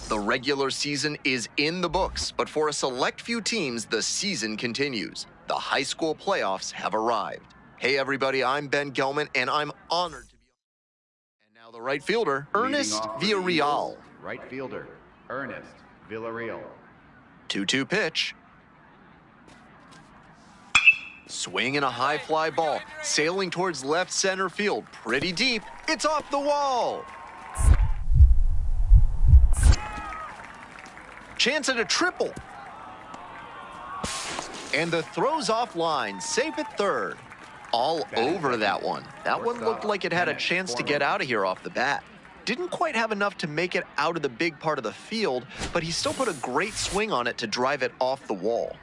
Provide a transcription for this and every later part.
The regular season is in the books, but for a select few teams, the season continues. The high school playoffs have arrived. Hey everybody, I'm Ben Gelman, and I'm honored to be on. And now the right fielder, Ernest Villarreal. Right fielder, Ernest Villarreal. 2-2 pitch. Swing and a high fly ball, sailing towards left center field. Pretty deep. It's off the wall. Chance at a triple. And the throw's offline, safe at third. All over that one. That one looked like it had a chance to get out of here off the bat. Didn't quite have enough to make it out of the big part of the field, but he still put a great swing on it to drive it off the wall.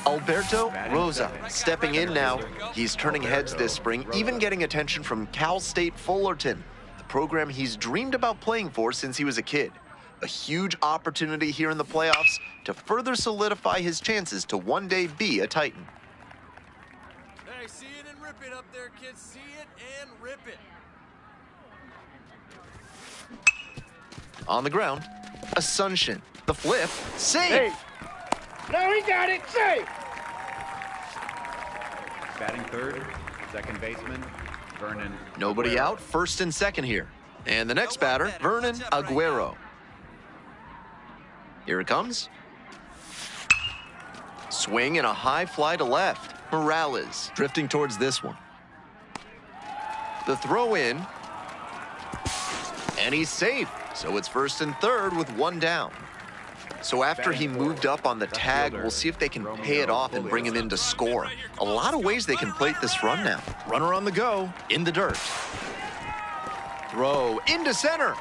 Alberto Rosa stepping in now. He's turning heads this spring, even getting attention from Cal State Fullerton, the program he's dreamed about playing for since he was a kid. A huge opportunity here in the playoffs to further solidify his chances to one day be a Titan. Hey, see it and rip it up there, kids. See it and rip it. On the ground, Asuncion. The flip, safe. Hey. No, he got it, safe. Batting third, second baseman, Vernon. Nobody out, first and second here. And the next batter, Vernon Aguero. Here it comes. Swing and a high fly to left. Morales drifting towards this one. The throw in. And he's safe. So it's first and third with one down. So after he moved up on the tag, we'll see if they can pay it off and bring him in to score. A lot of ways they can plate this run now. Runner on the go, in the dirt. Throw into center.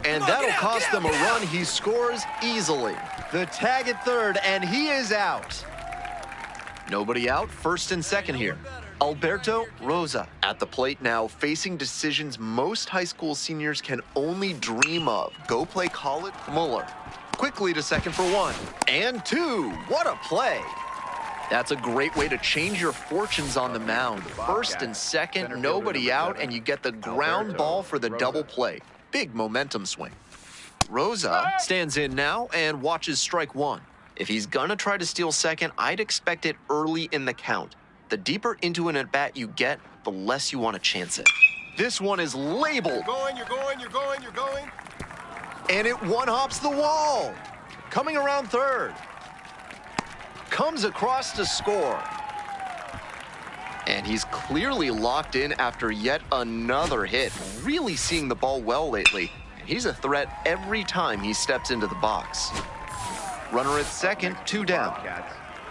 And that'll cost them a run. He scores easily. The tag at third, and he is out. Nobody out, first and second here. Alberto Rosa at the plate now, facing decisions most high school seniors can only dream of. Go play college. Muller quickly to second for one and two. What a play. That's a great way to change your fortunes on the mound. First and second, nobody out, and you get the ground ball for the double play. Big momentum swing. Rosa stands in now and watches strike one. If he's gonna try to steal second, I'd expect it early in the count. The deeper into an at-bat you get, the less you want to chance it. This one is labeled. You're going. And it one-hops the wall. Coming around third. Comes across to score. And he's clearly locked in after yet another hit. Really seeing the ball well lately. He's a threat every time he steps into the box. Runner at second, two down.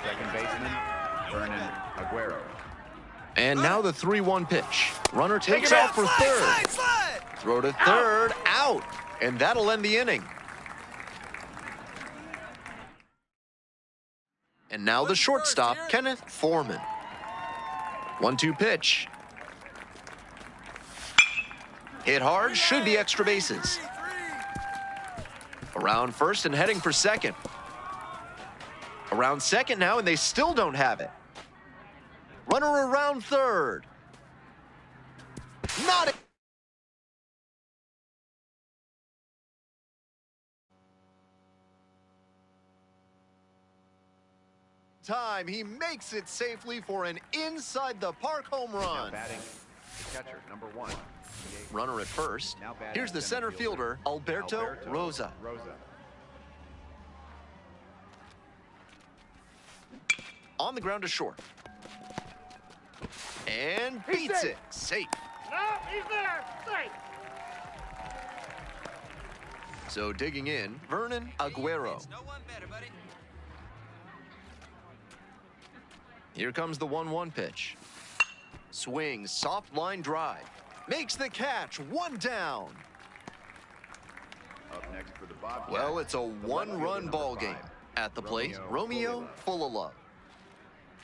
Second baseman, Vernon Aguero. And now the 3-1 pitch. Runner takes off for third. Throw to third, out. And that'll end the inning. And now the shortstop, Kenneth Foreman. 1-2 pitch. Hit hard, should be extra bases. Around first and heading for second. Around second now, and they still don't have it. Runner around third. Not it. Time, he makes it safely for an inside the park home run. Now batting, the catcher, number one. Runner at first. Here's the center fielder, Alberto Rosa. On the ground to short. And beats it. Safe. No, he's there. Safe. So digging in, Vernon Aguero. No one better, buddy. Here comes the 1-1 pitch. Swing, soft line drive. Makes the catch, one down. Up next for the Bobcats. Well, it's a one-run ball game. At the plate, Romeo full of love.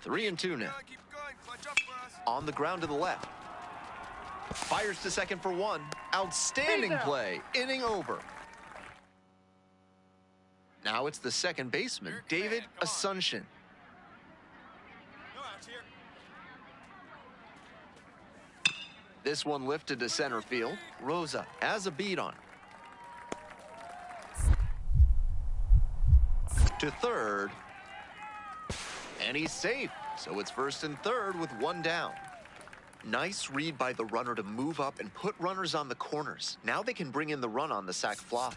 3-2 now. Keep going. Clutch up for us. On the ground to the left. Fires to second for one. Outstanding play. Inning over. Now it's the second baseman, David Asuncion. No outs here. This one lifted to center field. Rosa has a beat on him. To third. And he's safe. So it's first and third with one down. Nice read by the runner to move up and put runners on the corners. Now they can bring in the run on the sac fly.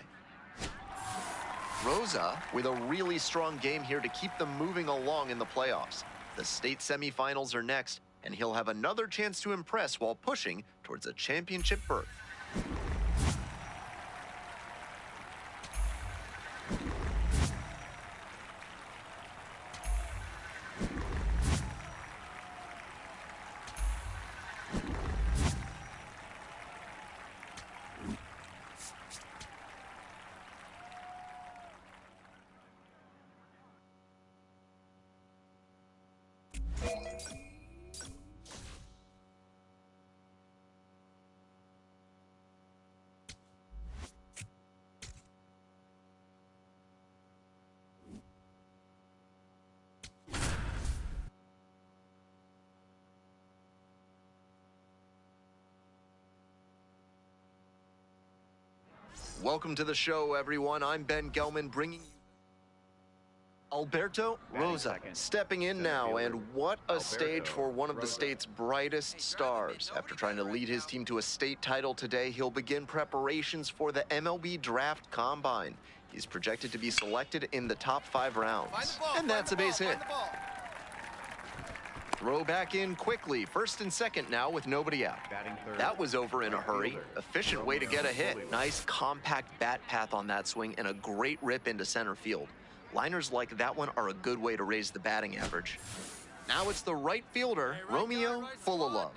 Rosa with a really strong game here to keep them moving along in the playoffs. The state semifinals are next, and he'll have another chance to impress while pushing towards a championship berth. Welcome to the show, everyone. I'm Ben Gelman, bringing you Alberto Rosa stepping in now, and what a stage for one of the state's brightest stars. After trying to lead his team to a state title today, he'll begin preparations for the MLB Draft Combine. He's projected to be selected in the top 5 rounds, and that's a base hit. Throw back in quickly. First and second now with nobody out. That was over in a hurry. Efficient way to get a hit. Nice compact bat path on that swing and a great rip into center field. Liners like that one are a good way to raise the batting average. Now it's the right fielder, Romeo Full of Love.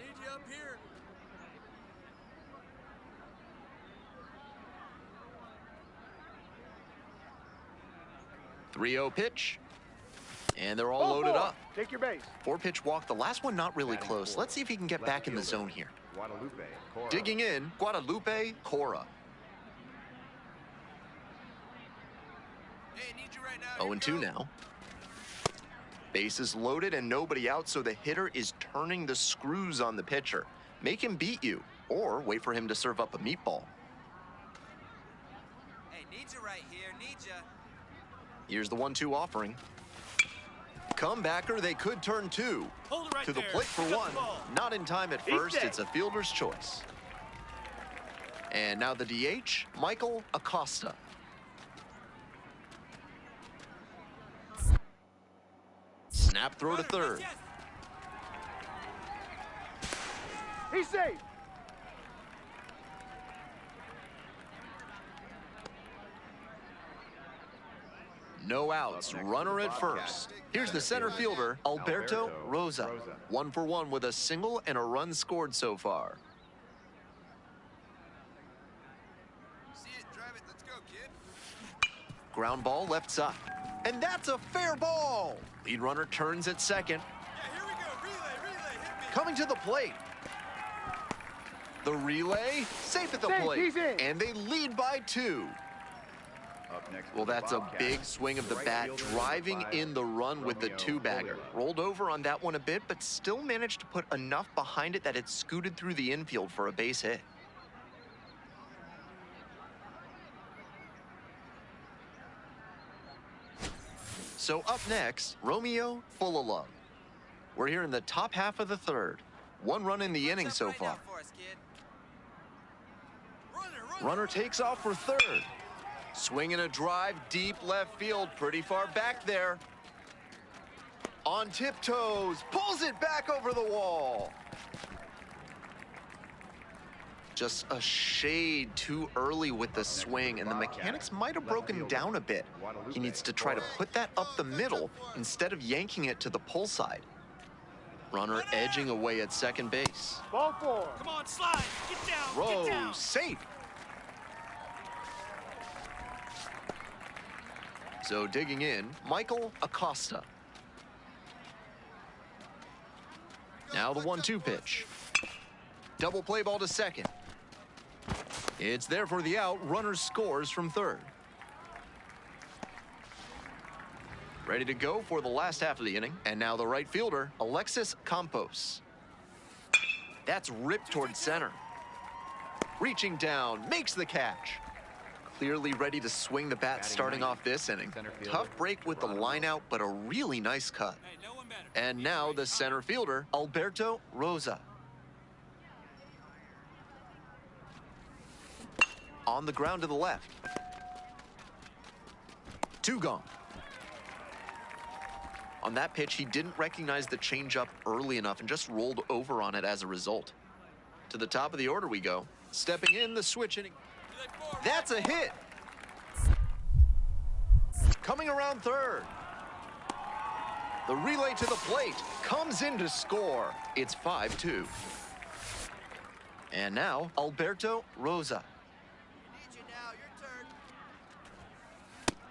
3-0 pitch. And they're all loaded up. Take your base. 4-pitch walk. The last one not really close. Let's see if he can get back in the zone here. Digging in, Guadalupe Cora. 0-2 now. Bases loaded and nobody out, so the hitter is turning the screws on the pitcher. Make him beat you, or wait for him to serve up a meatball. Hey, need you right here, need ya. Here's the 1-2 offering. Comebacker, they could turn 2. Hold it right to the there. plate for 1. Not in time at first. It's a fielder's choice. And now the DH, Michael Acosta. Snap throw to third. He's safe. No outs, runner at first. Here's the center fielder, Alberto Rosa. 1 for 1 with a single and a run scored so far. See it, drive it, let's go, kid. Ground ball left side. And that's a fair ball. Lead runner turns at second. Yeah, here we go, relay, hit me. Coming to the plate. The relay, safe at the plate. He's in. And they lead by 2. Well, that's a big swing of the bat, driving in the run with the 2-bagger. Rolled over on that one a bit, but still managed to put enough behind it that it scooted through the infield for a base hit. So up next, Romeo Full of Love. We're here in the top half of the third. 1 run in the inning so far. Runner takes off for third. Swinging a drive deep left field, pretty far back there. On tiptoes, pulls it back over the wall. Just a shade too early with the swing, and the mechanics might have broken down a bit. He needs to try to put that up the middle instead of yanking it to the pull side. Runner edging away at second base. Ball 4. Come on, slide, get down, Throw get down. safe. So digging in, Michael Acosta. Now the 1-2 pitch. Double play ball to second. It's there for the out. Runner scores from third. Ready to go for the last half of the inning. And now the right fielder, Alexis Campos. That's ripped towards center. Reaching down, makes the catch. Clearly ready to swing the bat starting off this inning. Tough break with the line out, but a really nice cut. And now the center fielder, Alberto Rosa. On the ground to the left. 2 gone. On that pitch, he didn't recognize the changeup early enough and just rolled over on it as a result. To the top of the order we go. Stepping in, the switch inning. That's a hit. Coming around third. The relay to the plate comes in to score. It's 5-2. And now, Alberto Rosa.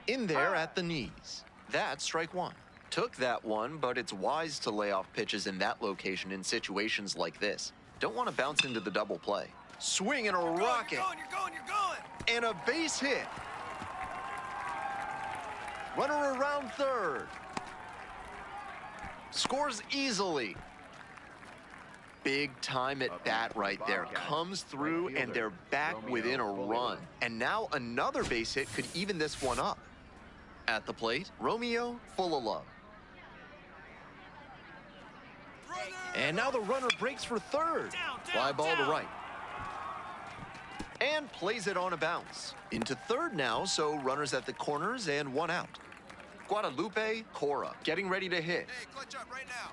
In there at the knees. That's strike 1. Took that one, but it's wise to lay off pitches in that location in situations like this. Don't want to bounce into the double play. Swing and a rocket. You're going. And a base hit. Runner around third. Scores easily. Big time at bat right there. Comes through and they're back within a run. And now another base hit could even this one up. At the plate, Romeo full of love. And now the runner breaks for third. Fly ball to right. And plays it on a bounce. Into third now, so runners at the corners and 1 out. Guadalupe Cora getting ready to hit. Hey, clutch up right now.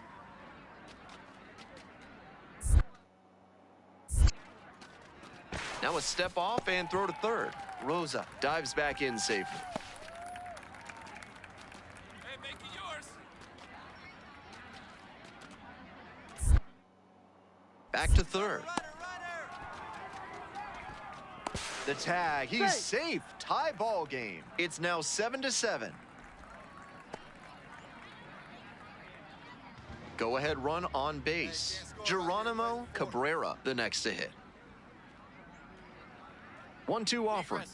Now a step off and throw to third. Rosa dives back in safely. Hey, make it yours. Back to third. Runner. The tag, he's safe. Tie ball game. It's now 7-7. Go ahead run on base. Geronimo Cabrera, the next to hit. 1-2 offering.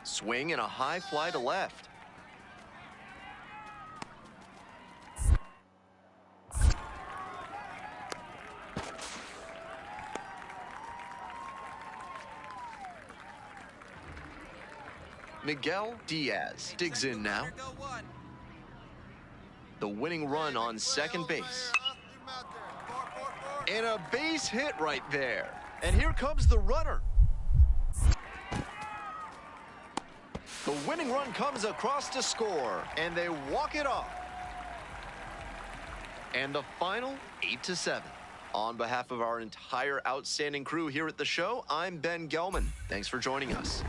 Swing and a high fly to left. Miguel Diaz digs in now. The winning run on second base. And a base hit right there. And here comes the runner. The winning run comes across to score, and they walk it off. And the final 8-7. On behalf of our entire outstanding crew here at the show, I'm Ben Gelman. Thanks for joining us.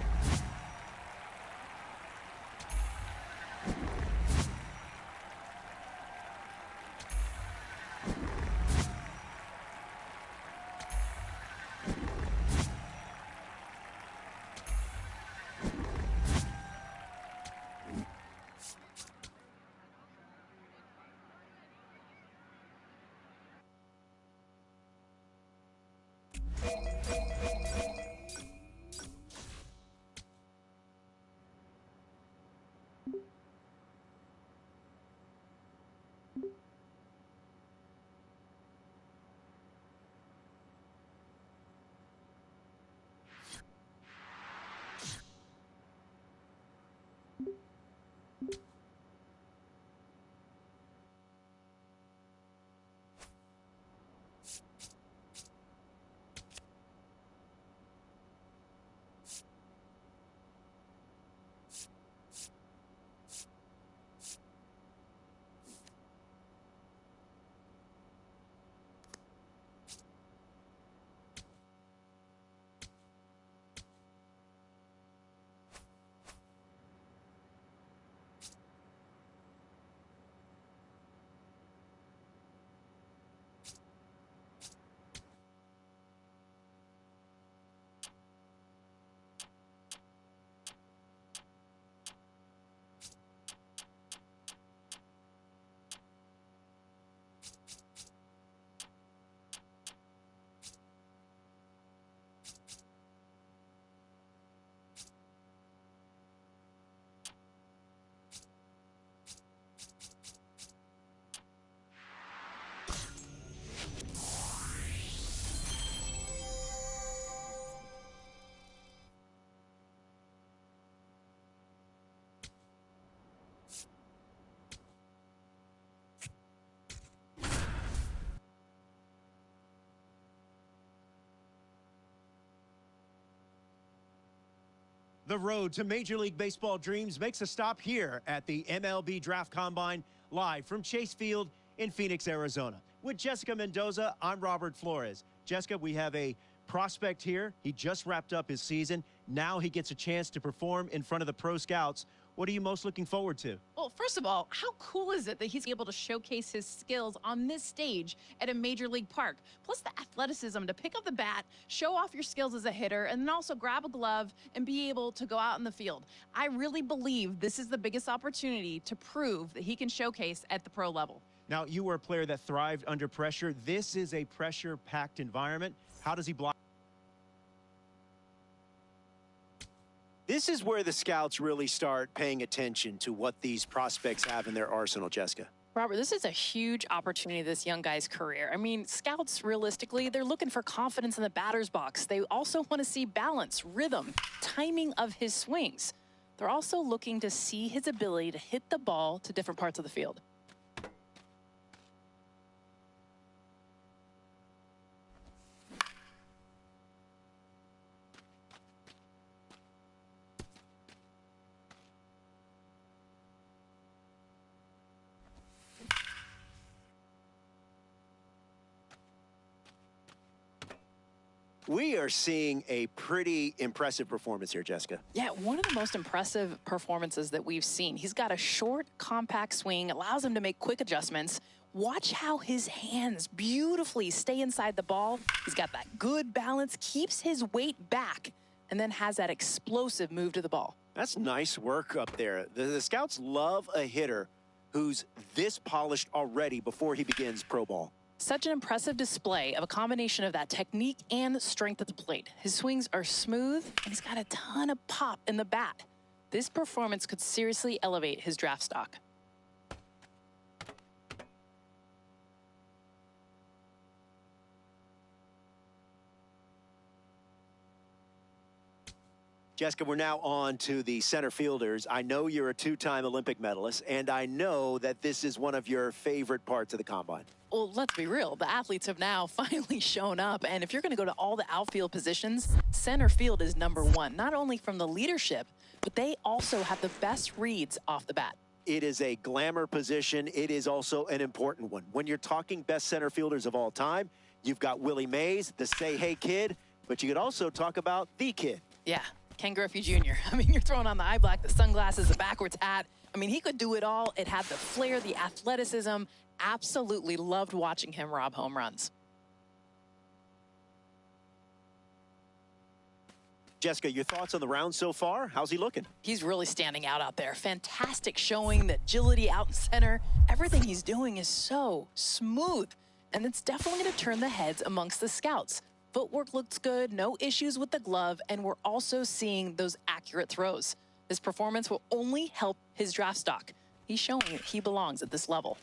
The road to Major League Baseball dreams makes a stop here at the MLB Draft Combine, live from Chase Field in Phoenix, Arizona. With Jessica Mendoza, I'm Robert Flores. Jessica, we have a prospect here. He just wrapped up his season. Now he gets a chance to perform in front of the pro scouts. What are you most looking forward to? Well, first of all, how cool is it that he's able to showcase his skills on this stage at a major league park? Plus the athleticism to pick up the bat, show off your skills as a hitter, and then also grab a glove and be able to go out in the field. I really believe this is the biggest opportunity to prove that he can showcase at the pro level. Now, you were a player that thrived under pressure. This is a pressure-packed environment. How does he block? This is where the scouts really start paying attention to what these prospects have in their arsenal, Jessica. Robert, this is a huge opportunity in this young guy's career. I mean, scouts, realistically, they're looking for confidence in the batter's box. They also want to see balance, rhythm, timing of his swings. They're also looking to see his ability to hit the ball to different parts of the field. We are seeing a pretty impressive performance here, Jessica. Yeah, one of the most impressive performances that we've seen. He's got a short, compact swing, allows him to make quick adjustments. Watch how his hands beautifully stay inside the ball. He's got that good balance, keeps his weight back, and then has that explosive move to the ball. That's nice work up there. The scouts love a hitter who's this polished already before he begins pro ball. Such an impressive display of a combination of that technique and strength at the plate. His swings are smooth, and he's got a ton of pop in the bat. This performance could seriously elevate his draft stock. Jessica, we're now on to the center fielders. I know you're a two-time Olympic medalist, and I know that this is one of your favorite parts of the combine. Well, let's be real. The athletes have now finally shown up, and if you're going to go to all the outfield positions, center field is #1, not only from the leadership, but they also have the best reads off the bat. It is a glamour position. It is also an important one. When you're talking best center fielders of all time, you've got Willie Mays, the say hey kid, but you could also talk about the kid. Yeah. Ken Griffey Jr. I mean, you're throwing on the eye black, the sunglasses, the backwards hat. I mean, he could do it all. It had the flair, the athleticism. Absolutely loved watching him rob home runs. Jessica, your thoughts on the round so far? How's he looking? He's really standing out there. Fantastic showing, the agility out in center. Everything he's doing is so smooth. And it's definitely going to turn the heads amongst the scouts. Footwork looks good, no issues with the glove, and we're also seeing those accurate throws. This performance will only help his draft stock. He's showing he belongs at this level.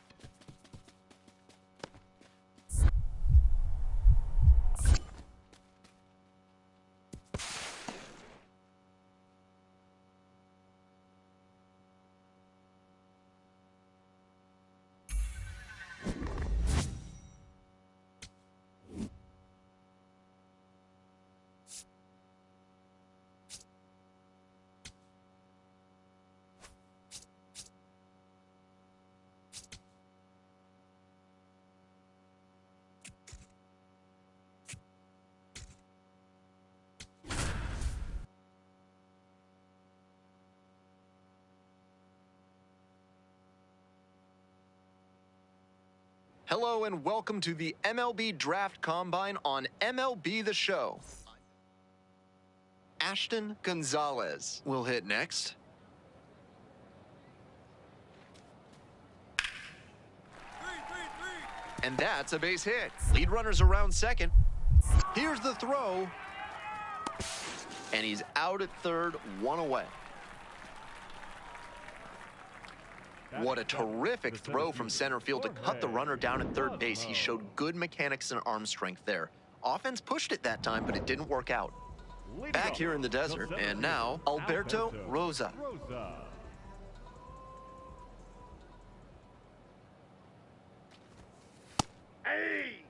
Hello and welcome to the MLB Draft Combine on MLB The Show. Ashton Gonzalez will hit next. And that's a base hit. Lead runner's around second. Here's the throw. And he's out at third, one away. What a terrific throw from center field to cut the runner down at third base. He showed good mechanics and arm strength there. Offense pushed it that time, but it didn't work out. Back here in the desert, and now Alberto Rosa. Hey!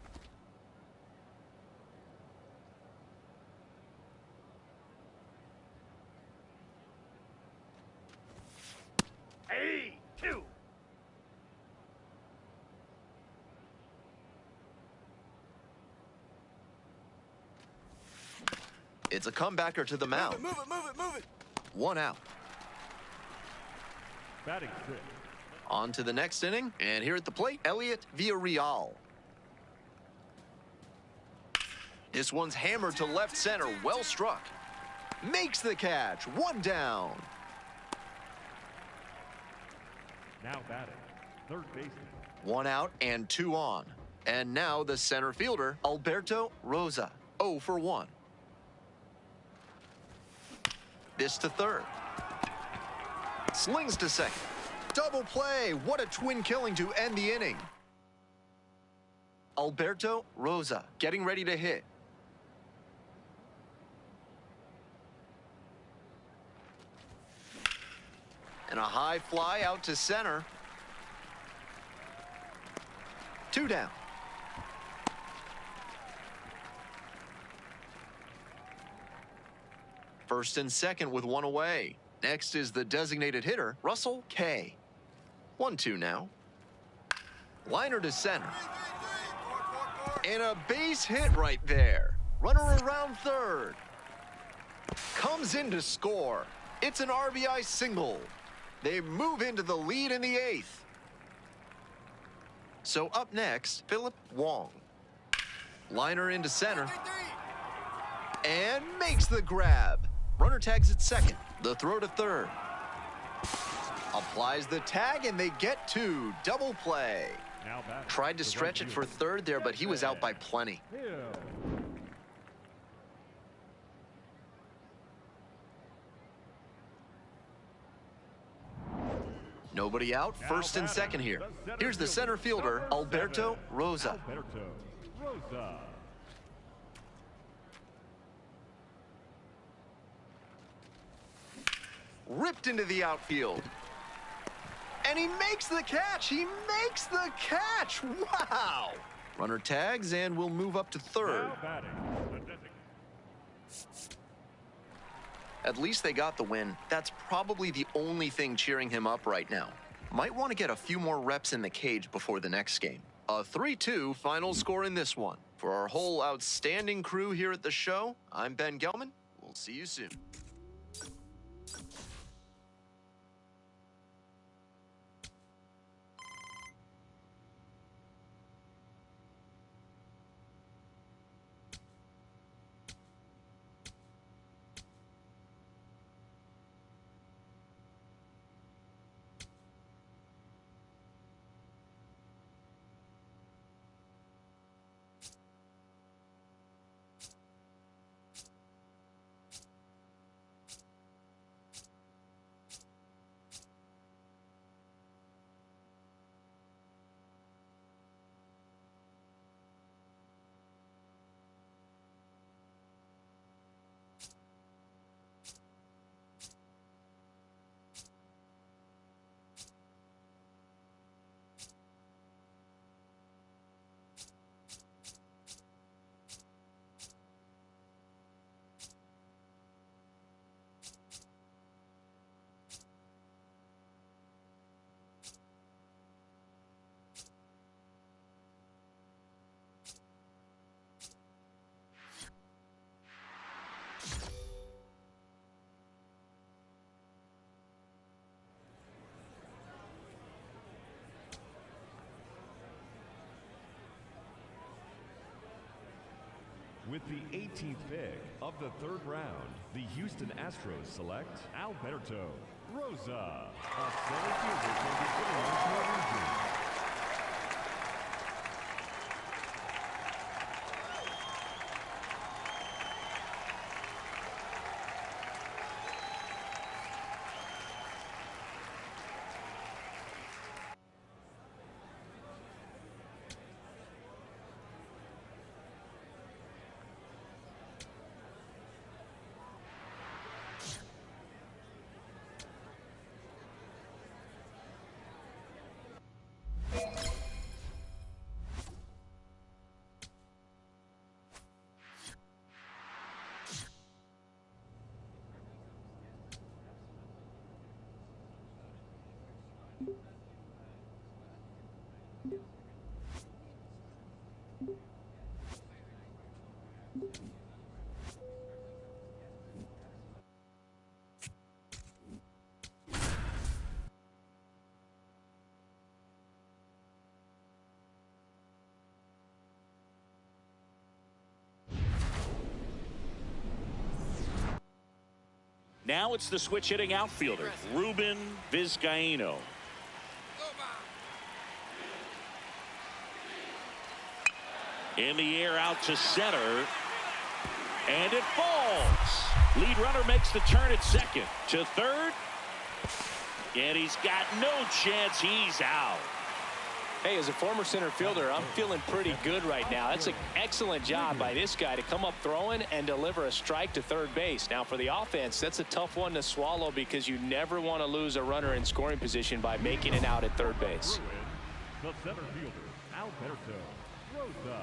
It's a comebacker to the mound. Move it, move it, move it. One out. Batting six. On to the next inning, and here at the plate, Elliot Villarreal. This one's hammered to left center, well struck. Makes the catch, one down. Now batting, third baseman. One out and two on. And now the center fielder, Alberto Rosa, 0 for 1. This to third. Slings to second. Double play. What a twin killing to end the inning. Alberto Rosa getting ready to hit. And a high fly out to center. 2 down. First and second with 1 away. Next is the designated hitter, Russell K. 1-2 now. Liner to center. And a base hit right there. Runner around third. Comes in to score. It's an RBI single. They move into the lead in the 8th. So up next, Philip Wong. Liner into center. And makes the grab. Runner tags at second. The throw to third. Applies the tag, and they get 2. Double play. Now batting. Tried to stretch it for third there, but he was out by plenty. Hill. Nobody out, first and second here. Here's the center fielder, Alberto Rosa. Alberto Rosa. Ripped into the outfield. And he makes the catch. He makes the catch. Wow. Runner tags and will move up to third. Now batting, the designated. At least they got the win. That's probably the only thing cheering him up right now. Might want to get a few more reps in the cage before the next game. A 3-2 final score in this one. For our whole outstanding crew here at the show, I'm Ben Gelman. We'll see you soon. With the 18th pick of the third round, the Houston Astros select Alberto Rosa, a center fielder from the International region. Now it's the switch hitting outfielder, Ruben Vizcaino. In the air out to center. And it falls. Lead runner makes the turn at second. To third. And he's got no chance. He's out. Hey, as a former center fielder, I'm feeling pretty good right now. That's an excellent job by this guy to come up throwing and deliver a strike to third base. Now, for the offense, that's a tough one to swallow because you never want to lose a runner in scoring position by making it out at third base. The center fielder, Alberto Rosa.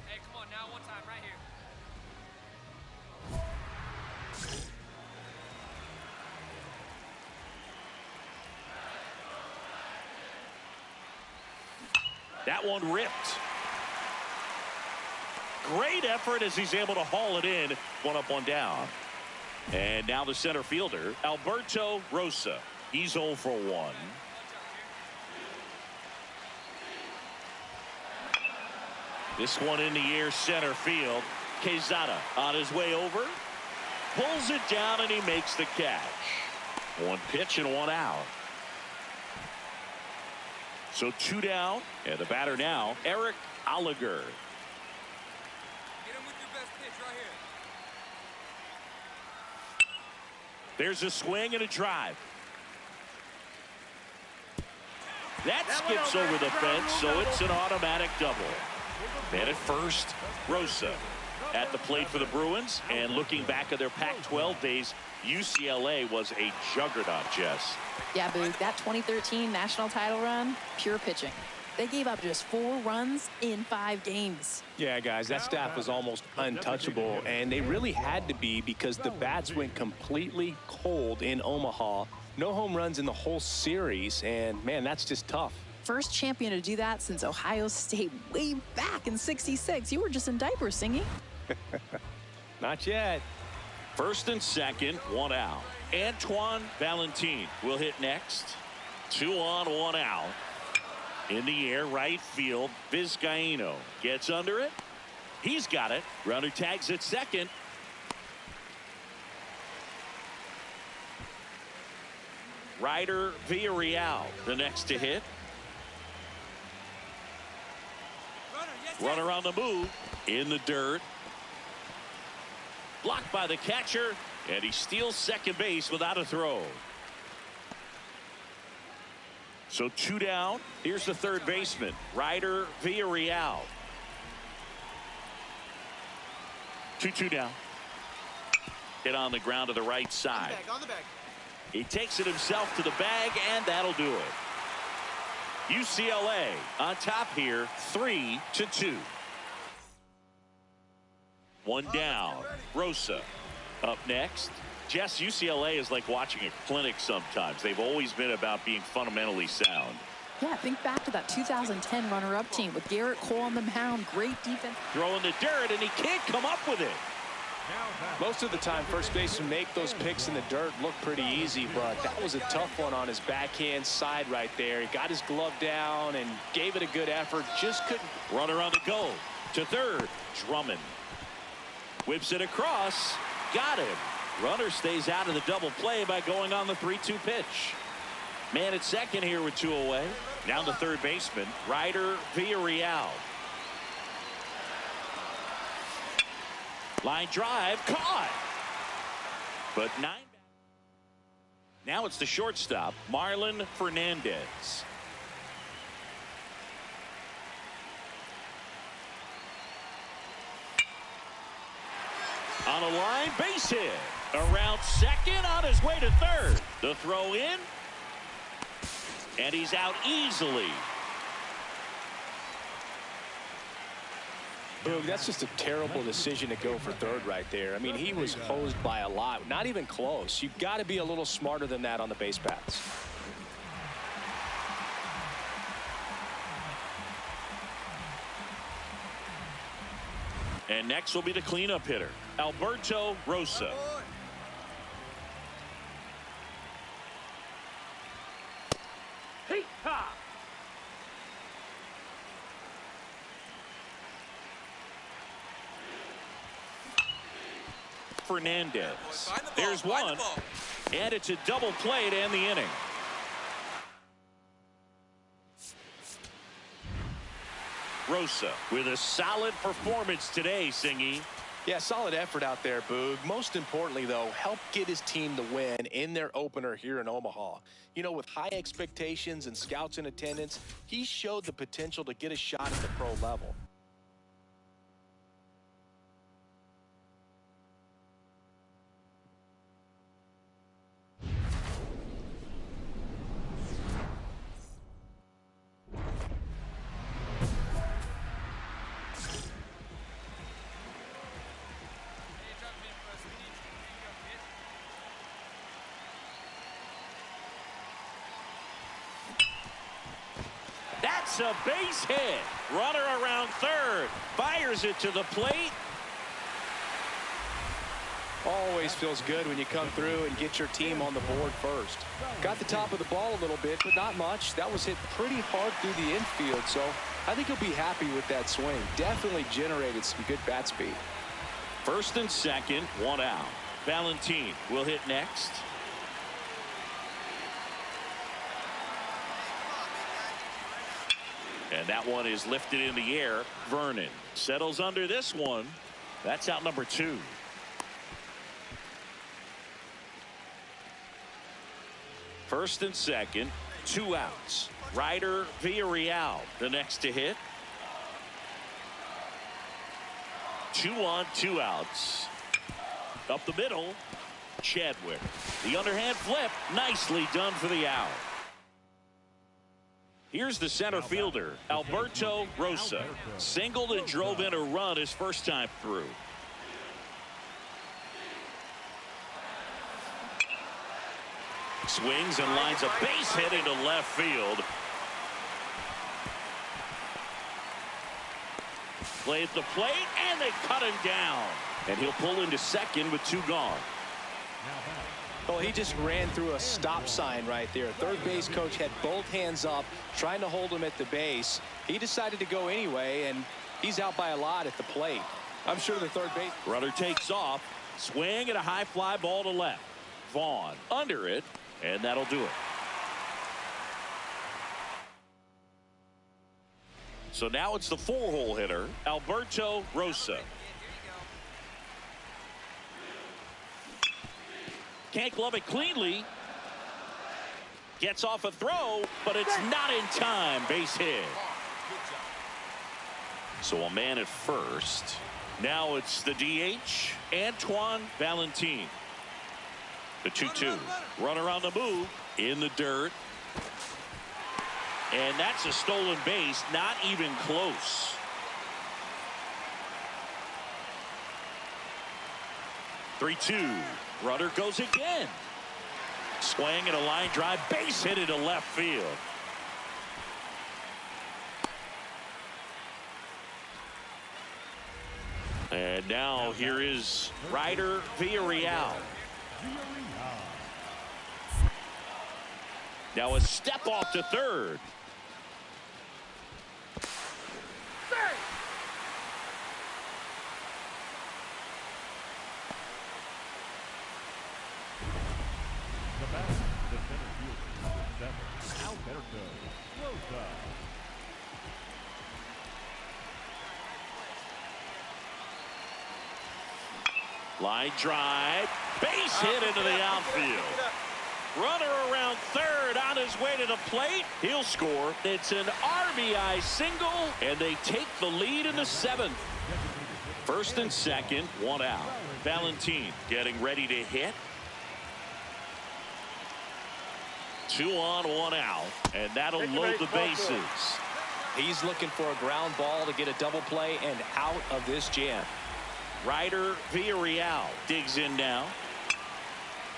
Hey, come on now, one time right here. That one ripped. Great effort as he's able to haul it in. One up, one down. And now the center fielder, Alberto Rosa. He's 0 for 1. This one in the air center field. Quezada on his way over. Pulls it down and he makes the catch. One pitch and one out. So 2 down, and the batter now, Eric Oliger. Get him with your best pitch right here. There's a swing and a drive. That skips over the fence, so it's an automatic double. And at first, Rosa at the plate for the Bruins, and looking back at their Pac-12 days, UCLA was a juggernaut, Jess. Yeah, Boog, that 2013 national title run, pure pitching. They gave up just 4 runs in 5 games. Yeah, guys, that staff was almost untouchable, and they really had to be because the bats went completely cold in Omaha. No home runs in the whole series, and, man, that's just tough. First champion to do that since Ohio State way back in '66. You were just in diapers singing. Not yet. First and second, 1 out. Antoine Valentin will hit next. 2 on, 1 out. In the air, right field, Vizcaino gets under it. He's got it. Runner tags at second. Ryder Villarreal, the next to hit. Runner on the move, in the dirt. Blocked by the catcher, and he steals second base without a throw. So 2 down. Here's the third baseman, Ryder Villarreal. 2-2 down. Hit on the ground to the right side. On the bag. He takes it himself to the bag, and that'll do it. UCLA on top here, 3-2. 1 down. Rosa up next. Jess, UCLA is like watching a clinic sometimes. They've always been about being fundamentally sound. Yeah, think back to that 2010 runner-up team with Garrett Cole on the mound. Great defense. Throwing the dirt, and he can't come up with it. Most of the time, first basemen make those picks in the dirt look pretty easy, but that was a tough one on his backhand side right there. He got his glove down and gave it a good effort. Just couldn't. Runner on the go. To third, Drummond. Whips it across. Got him. Runner stays out of the double play by going on the 3-2 pitch. Man at second here with 2 away. Now the third baseman, Ryder Villarreal. Line drive, caught. But 9. Now it's the shortstop, Marlon Fernandez. On a line, base hit. Around second, on his way to third. The throw in. And he's out easily. Boog, that's just a terrible decision to go for third right there. I mean, he was hosed by a lot. Not even close. You've got to be a little smarter than that on the base paths. And next will be the cleanup hitter, Alberto Rosa. Fernandez. There's one, and it's a double play to end the inning. Rosa with a solid performance today, Singy. Yeah, solid effort out there, Boog. Most importantly, though, help get his team the win in their opener here in Omaha. You know, with high expectations and scouts in attendance, he showed the potential to get a shot at the pro level. That's a base hit. Runner around third. Fires it to the plate. Always feels good when you come through and get your team on the board first. Got the top of the ball a little bit, but not much. That was hit pretty hard through the infield, so I think he'll be happy with that swing. Definitely generated some good bat speed. First and second, one out. Valentin will hit next. And that one is lifted in the air. Vernon settles under this one. That's out number 2. First and second, 2 outs. Ryder Villarreal, the next to hit. 2 on, 2 outs. Up the middle, Chadwick. The underhand flip, nicely done for the out. Here's the center fielder, Alberto Rosa. Singled and drove in a run his first time through. Swings and lines a base hit into left field. Play at the plate, and they cut him down. And he'll pull into second with 2 gone. Well, he just ran through a stop sign right there. Third base coach had both hands up, trying to hold him at the base. He decided to go anyway, and he's out by a lot at the plate. I'm sure the third base runner takes off. Swing and a high fly ball to left. Vaughn under it, and that'll do it. So now it's the 4-hole hitter, Alberto Rosa. Can't glove it cleanly. Gets off a throw, but it's not in time. Base hit. So a man at first. Now it's the DH, Antoine Valentin. The 2-2. Runner on the move. In the dirt. And that's a stolen base. Not even close. 3-2. Runner goes again. Swing and a line drive. Base hit into left field. And now here is Ryder Villarreal. Now a step off to third. Line drive, base hit into the outfield. Runner around third on his way to the plate. He'll score. It's an RBI single, and they take the lead in the 7th. First and second, 1 out. Valentin getting ready to hit. 2 on, 1 out, and that'll load the bases. He's looking for a ground ball to get a double play and out of this jam. Ryder Villarreal digs in now.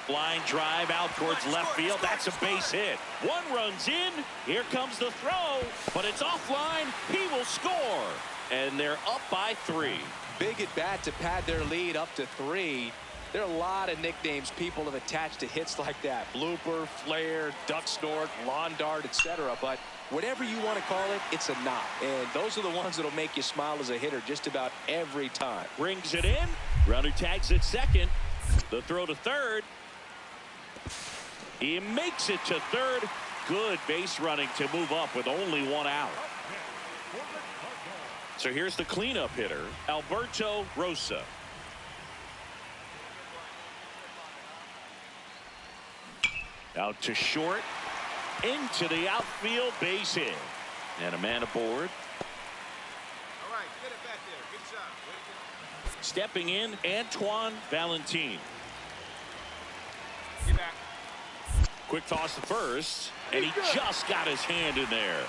Line drive out towards left field. That's a base hit. 1 runs in. Here comes the throw, but it's offline. He will score, and they're up by 3. Big at bat to pad their lead up to 3. There are a lot of nicknames people have attached to hits like that. Blooper, flare, duck snort, lawn dart, etc. But whatever you want to call it, it's a knock. And those are the ones that'll make you smile as a hitter just about every time. Brings it in. Runner tags at second. The throw to third. He makes it to third. Good base running to move up with only one out. So here's the cleanup hitter, Alberto Rosa. Out to short, into the outfield, base hit. And a man aboard. All right, get it back there. Good job. Stepping in, Antoine Valentin. Get back. Quick toss to first, and he just got his hand in there.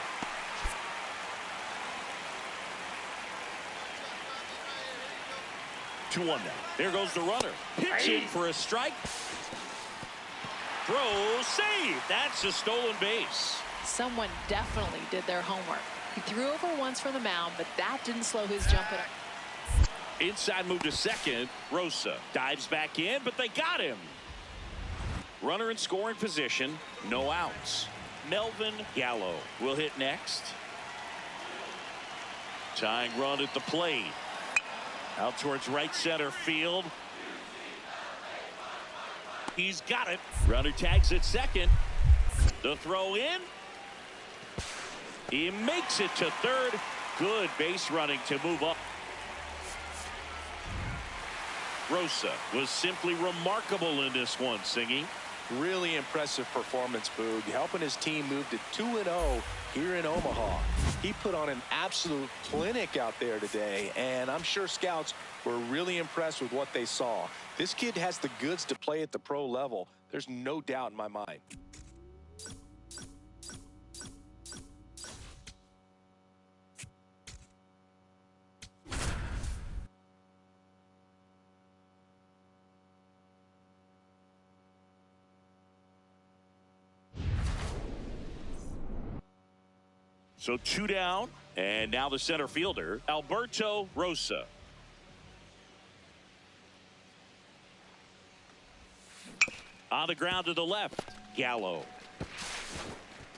Two one now. There goes the runner. Pitching for a strike. Throw, save. That's a stolen base. Someone definitely did their homework. He threw over once from the mound, but that didn't slow his jump at all. Inside move to second. Rosa dives back in, but they got him. Runner in scoring position. No outs. Melvin Gallo will hit next. Tying run at the plate. Out towards right center field. He's got it. Runner tags at second. The throw in. He makes it to third. Good base running to move up. Rosa was simply remarkable in this one, Singy. Really impressive performance, Boog, helping his team move to 2-0 here in Omaha. He put on an absolute clinic out there today, and I'm sure scouts were really impressed with what they saw. This kid has the goods to play at the pro level. There's no doubt in my mind. So two down, and now the center fielder, Alberto Rosa. On the ground to the left, Gallo.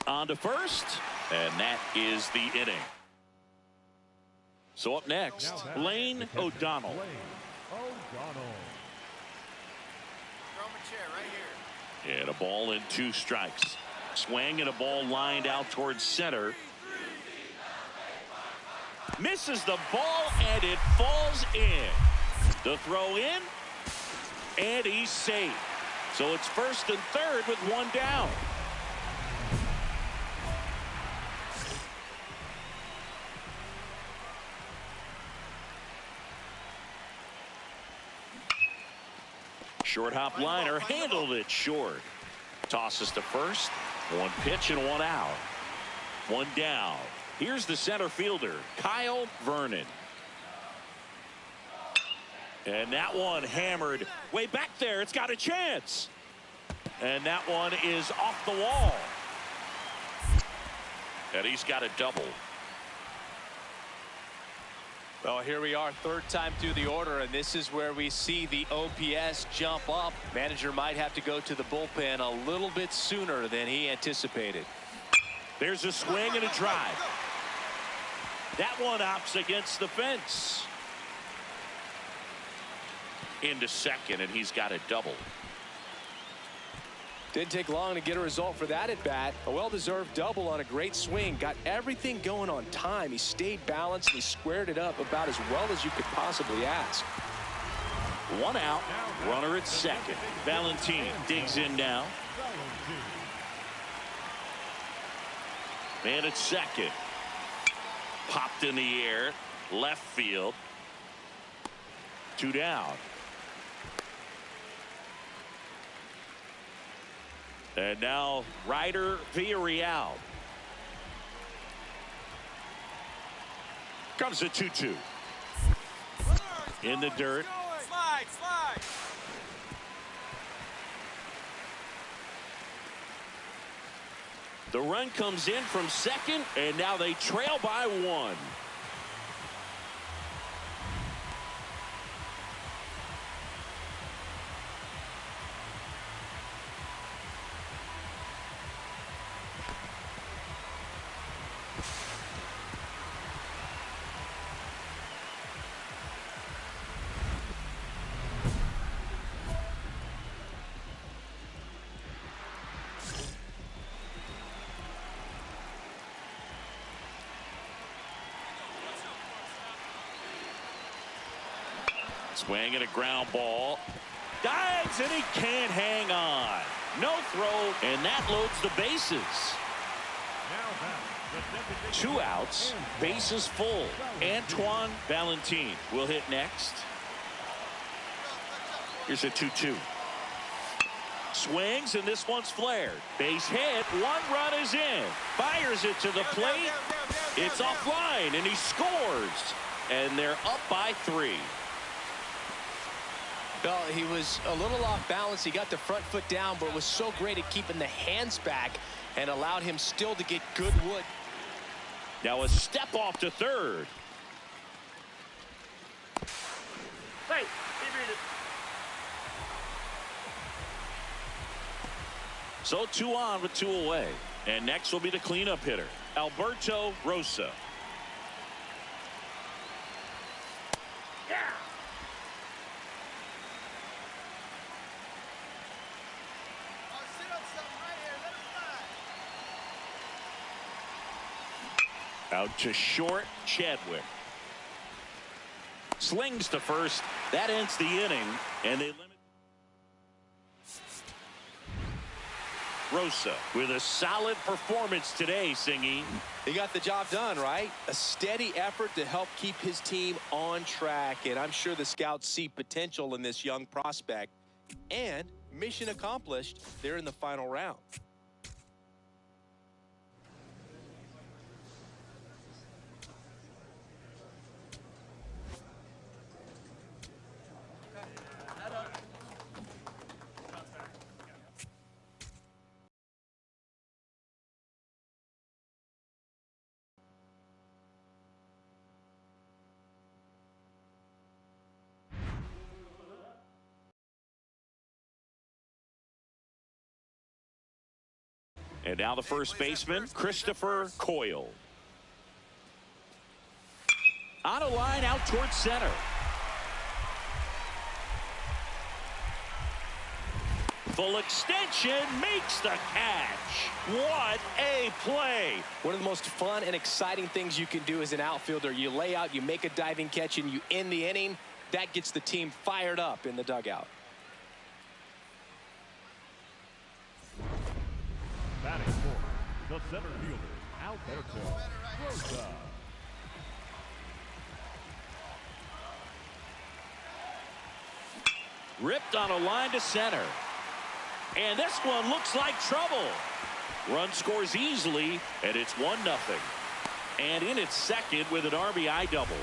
On to first, and that is the inning. So up next, Lane O'Donnell. Throw him a chair right here. And a ball and two strikes. Swing and a ball lined out towards center. Misses the ball, and it falls in. The throw in, and he's safe. So it's first and third with one down. Short hop liner, handled it short. Tosses to first. One pitch and one out. One down. Here's the center fielder, Kyle Vernon. And that one hammered way back there. It's got a chance. And that one is off the wall. And he's got a double. Well, here we are, third time through the order, and this is where we see the OPS jump up. Manager might have to go to the bullpen a little bit sooner than he anticipated. There's a swing and a drive. That one opts against the fence. Into second, and he's got a double. Didn't take long to get a result for that at bat. A well-deserved double on a great swing. Got everything going on time. He stayed balanced and he squared it up about as well as you could possibly ask. One out, runner at second. Valentin digs in now. Man at second. Popped in the air, left field. Two down. And now Ryder Villarreal. Comes a 2-2. In the dirt. Slide, slide. The run comes in from second, and now they trail by one. Swing and a ground ball. Dives, and he can't hang on. No throw, and that loads the bases. 2 outs, bases full. Antoine Valentin will hit next. Here's a 2-2. Swings, and this one's flared. Base hit. 1 run is in. Fires it to the plate. It's offline, and he scores. And they're up by 3. Well, he was a little off balance. He got the front foot down, but was so great at keeping the hands back and allowed him still to get good wood. Now a step off to third. Hey, So 2 on with 2 away. And next will be the cleanup hitter, Alberto Rosa. Out to short, Chadwick. Slings to first. That ends the inning, and they limit. Rosa with a solid performance today, Singy. He got the job done, right? A steady effort to help keep his team on track, and I'm sure the scouts see potential in this young prospect. And mission accomplished. They're in the final round. And now the first baseman, Christopher Coyle. On a line out towards center. Full extension, makes the catch. What a play. One of the most fun and exciting things you can do as an outfielder. You lay out, you make a diving catch, and you end the inning. That gets the team fired up in the dugout. Batting for the center fielder, Alberto Rosa. Ripped on a line to center. And this one looks like trouble. Run scores easily, and it's 1-0. And in its second with an RBI double.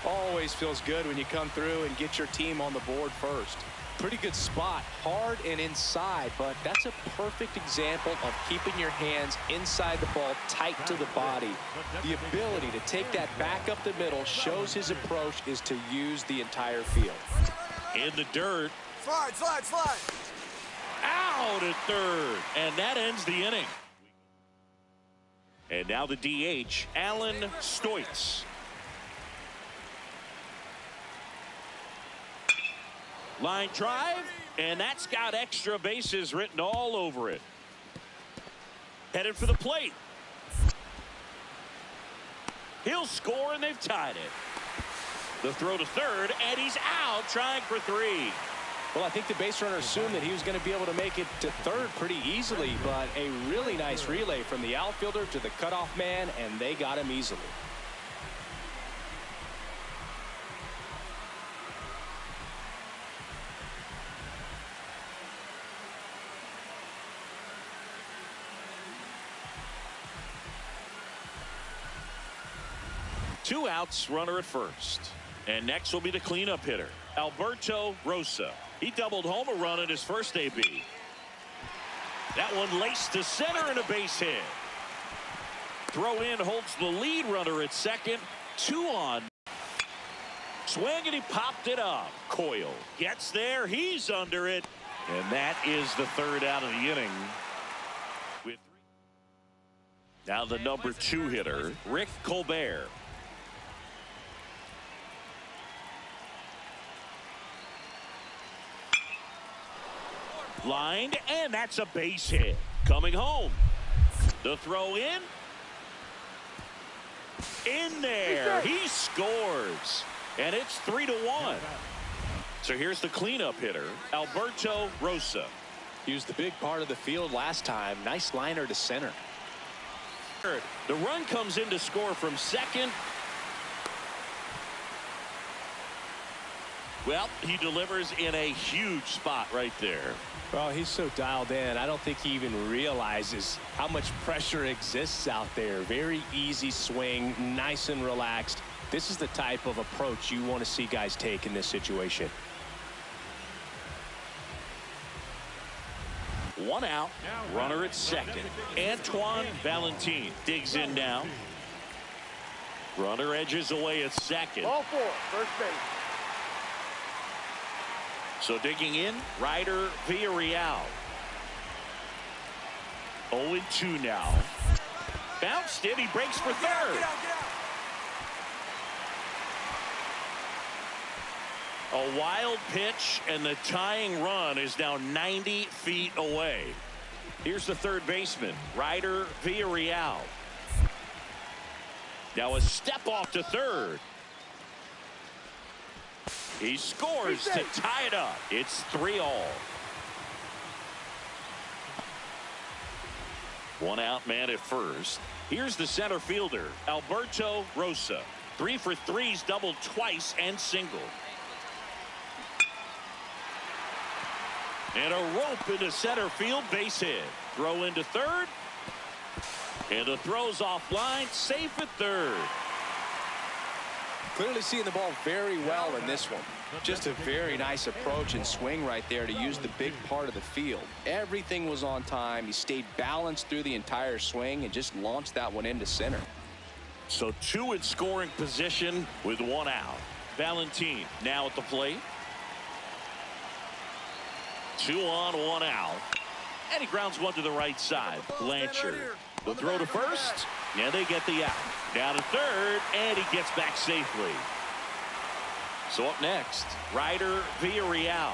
Always feels good when you come through and get your team on the board first. Pretty good spot, hard and inside, but that's a perfect example of keeping your hands inside the ball, tight to the body. The ability to take that back up the middle shows his approach is to use the entire field. In the dirt. Slide, slide, slide. Out at third, and that ends the inning. And now the DH, Alan Stoitz. Line drive, and that's got extra bases written all over it. Headed for the plate. He'll score, and they've tied it. The throw to third, and he's out trying for 3. Well, I think the base runner assumed that he was going to be able to make it to third pretty easily, but a really nice relay from the outfielder to the cutoff man, and they got him easily. Two outs, runner at first. And next will be the cleanup hitter, Alberto Rosa. He doubled home a run in his first AB. That one laced to center and a base hit. Throw in holds the lead runner at second. 2 on. Swing, and he popped it up. Coyle gets there. He's under it. And that is the third out of the inning. With now the number 2 hitter, Rick Colbert. Lined, and that's a base hit. Coming home. The throw in. In there. He scores. And it's 3-1. So here's the cleanup hitter, Alberto Rosa. He was the big part of the field last time. Nice liner to center. The run comes in to score from second. Well, he delivers in a huge spot right there. Well, he's so dialed in. I don't think he even realizes how much pressure exists out there. Very easy swing, nice and relaxed. This is the type of approach you want to see guys take in this situation. One out, runner at second. Antoine Valentin digs in now. Runner edges away at second. Ball 4, first base. So digging in, Ryder Villarreal. 0-2 now. Bounced it, he breaks for third. A wild pitch, and the tying run is now 90 feet away. Here's the third baseman, Ryder Villarreal. Now a step off to third. He scores to tie it up. It's 3-3. One out man at first. Here's the center fielder, Alberto Rosa. 3 for 3's doubled twice and single. And a rope into center field, base hit. Throw into third. And the throw's offline, safe at third. Clearly seeing the ball very well in this one. Just a very nice approach and swing right there to use the big part of the field. Everything was on time. He stayed balanced through the entire swing and just launched that one into center. So 2 in scoring position with 1 out. Valentin now at the plate. 2 on, 1 out. And he grounds one to the right side. Blanchard. The throw to first. Yeah, they get the out. Down to third, and he gets back safely. So up next, Ryder Villarreal.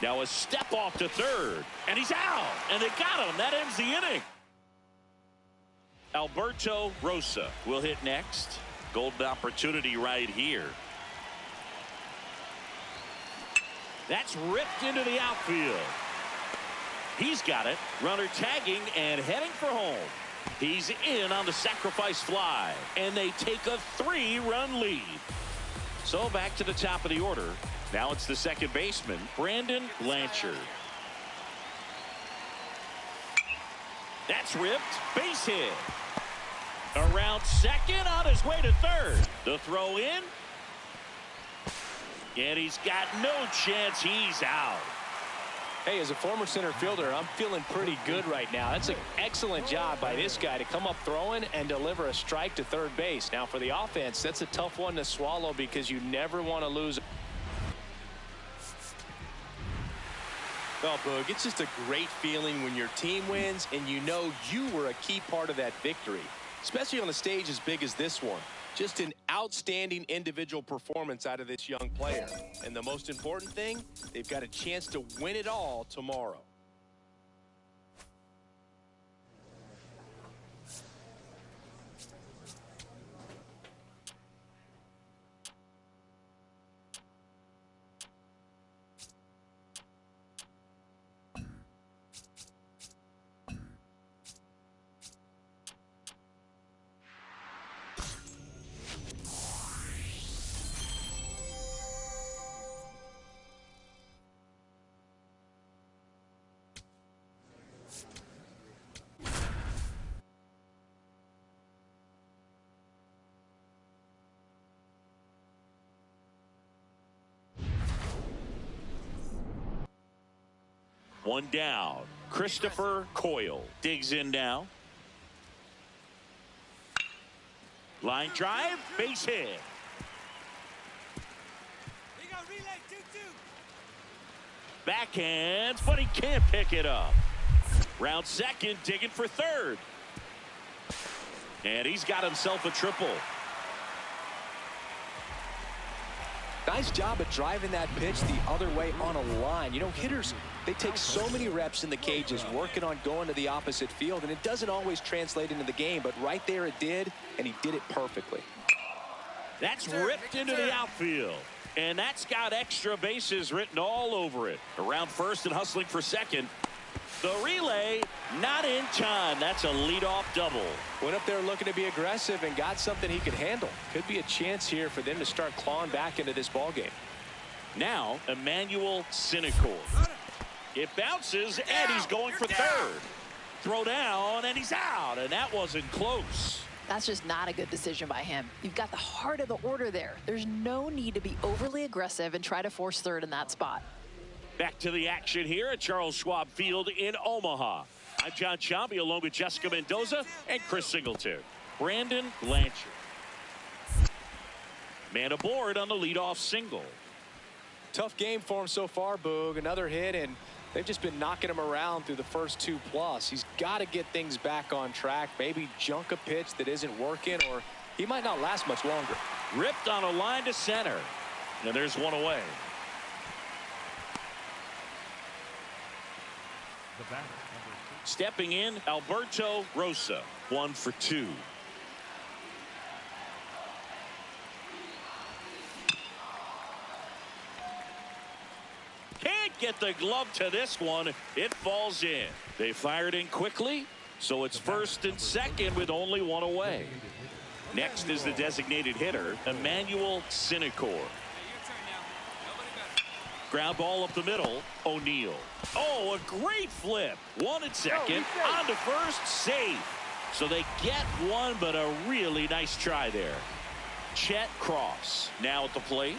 Now a step off to third, and he's out, and they got him. That ends the inning. Alberto Rosa will hit next. Golden opportunity right here. That's ripped into the outfield. He's got it. Runner tagging and heading for home. He's in on the sacrifice fly, and they take a 3-run lead. So back to the top of the order. Now it's the second baseman, Brandon Blanchard. That's ripped. Base hit. Around second, on his way to third. The throw in. And he's got no chance. He's out. Hey, as a former center fielder, I'm feeling pretty good right now. That's an excellent job by this guy to come up throwing and deliver a strike to third base. Now, for the offense, that's a tough one to swallow because you never want to lose. Well, Boog, it's just a great feeling when your team wins and you know you were a key part of that victory, especially on a stage as big as this one. Just an outstanding individual performance out of this young player. And the most important thing, they've got a chance to win it all tomorrow. One down. Christopher Coyle digs in now. Line drive, base hit. Backhands, but he can't pick it up. Round second, digging for third. And he's got himself a triple. Nice job at driving that pitch the other way on a line. You know, hitters, they take so many reps in the cages working on going to the opposite field, and it doesn't always translate into the game, but right there it did, and he did it perfectly. That's ripped into the outfield. And that's got extra bases written all over it. Around first and hustling for second. The relay, not in time. That's a leadoff double. Went up there looking to be aggressive and got something he could handle. Could be a chance here for them to start clawing back into this ball game. Now, Emmanuel Cinecor. It bounces, and he's going for third. Throw down, and he's out, and that wasn't close. That's just not a good decision by him. You've got the heart of the order there. There's no need to be overly aggressive and try to force third in that spot. Back to the action here at Charles Schwab Field in Omaha. I'm John Chambi along with Jessica Mendoza and Chris Singleton. Brandon Blanchard. Man aboard on the leadoff single. Tough game for him so far, Boog. Another hit, and they've just been knocking him around through the first 2+. He's got to get things back on track. Maybe junk a pitch that isn't working, or he might not last much longer. Ripped on a line to center. And there's one away. Stepping in, Alberto Rosa. 1 for 2. Can't get the glove to this one. It falls in. They fired in quickly, so it's first and second with only one away. Next is the designated hitter, Emmanuel Cinecor. Ground ball up the middle, O'Neill. Oh, a great flip. 1 at second, on to first, safe. So they get one, but a really nice try there. Chet Cross now at the plate.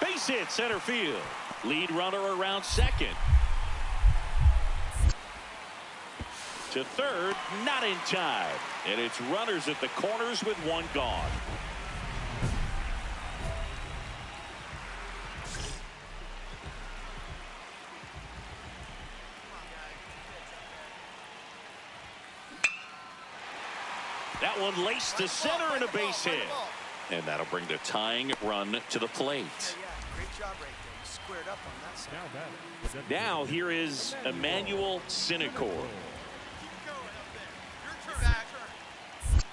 Base hit center field. Lead runner around second. To third, not in time. And it's runners at the corners with one gone. That one laced to center and a base hit. And that'll bring the tying run to the plate. Great job right there. You squared up on that side. Now here is Emmanuel Cinecor.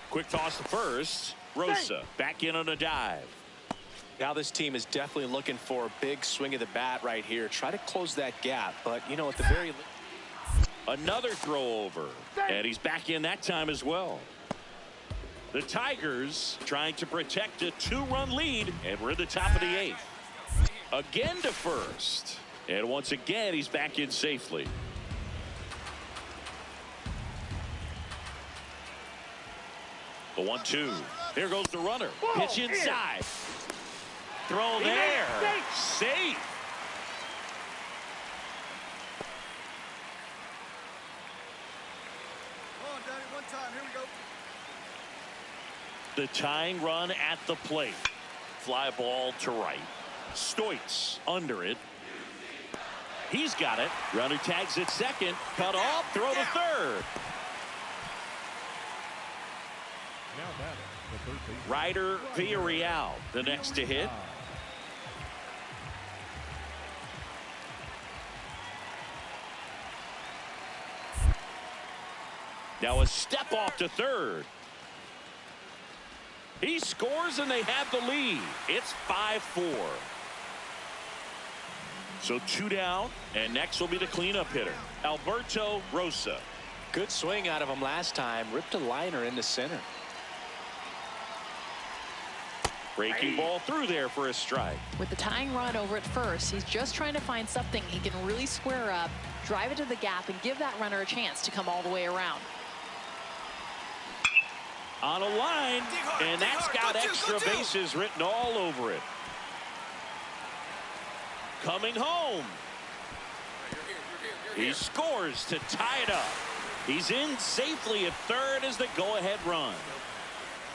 Quick toss to first. Rosa back in on a dive. Now this team is definitely looking for a big swing of the bat right here. Try to close that gap, but you know, at the very least. Another throw over. And he's back in that time as well. The Tigers trying to protect a 2-run lead, and we're at the top of the 8th. Again to first. And once again, he's back in safely. The 1-2. Here goes the runner. Pitch inside. Throw there. Safe. Come on, Danny, one time. Here we go. The tying run at the plate. Fly ball to right. Stoits under it. He's got it. Runner tags at second. Cut off. Throw to third. Ryder Villarreal, the next to hit. Now a step off to third. He scores and they have the lead. It's 5-4. So 2 down, and next will be the cleanup hitter, Alberto Rosa. Good swing out of him last time. Ripped a liner into center. Breaking ball through there for a strike. With the tying run over at first, he's just trying to find something he can really square up, drive it to the gap, and give that runner a chance to come all the way around. On a line, and that's got extra bases written all over it. Coming home. He scores to tie it up. He's in safely at third as the go-ahead run.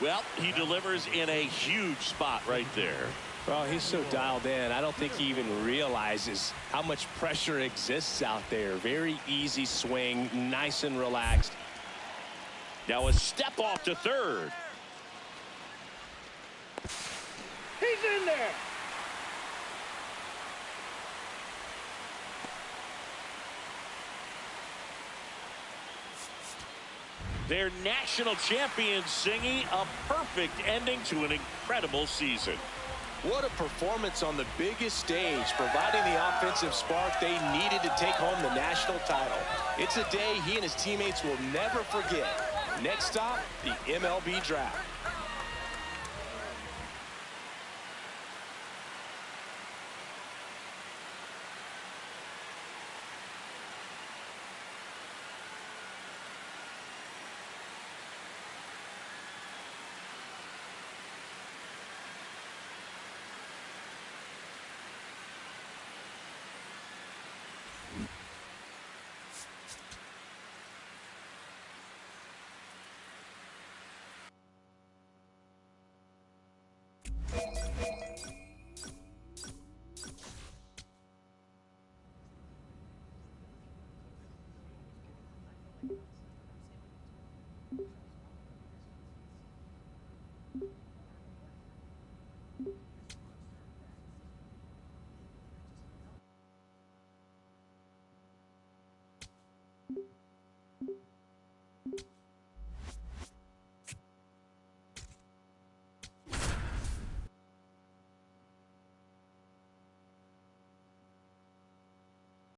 Well, he delivers in a huge spot right there. Well, he's so dialed in. I don't think he even realizes how much pressure exists out there. Very easy swing, nice and relaxed. Now a step off to third. He's in there. Their national champions singing a perfect ending to an incredible season. What a performance on the biggest stage, providing the offensive spark they needed to take home the national title. It's a day he and his teammates will never forget. Next stop, the MLB Draft.